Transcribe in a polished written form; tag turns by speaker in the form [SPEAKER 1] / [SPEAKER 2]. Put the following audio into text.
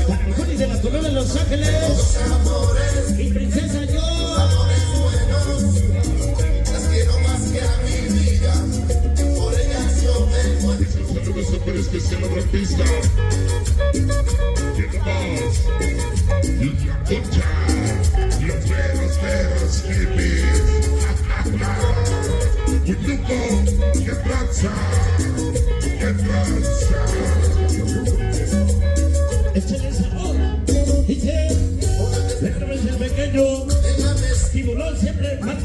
[SPEAKER 1] Para el Juli de la Corona de Los Ángeles. Mi princesa yo.
[SPEAKER 2] Las quiero más que a mi vida. Por ellas yo tengo el saludo súper especial a la pista. ¿Quién más? Y la concha. Los veros hippies. Un grupo que tranza. Que tranza.
[SPEAKER 1] Échale sabor. Dice, déjame ser pequeño. Tiburón siempre más.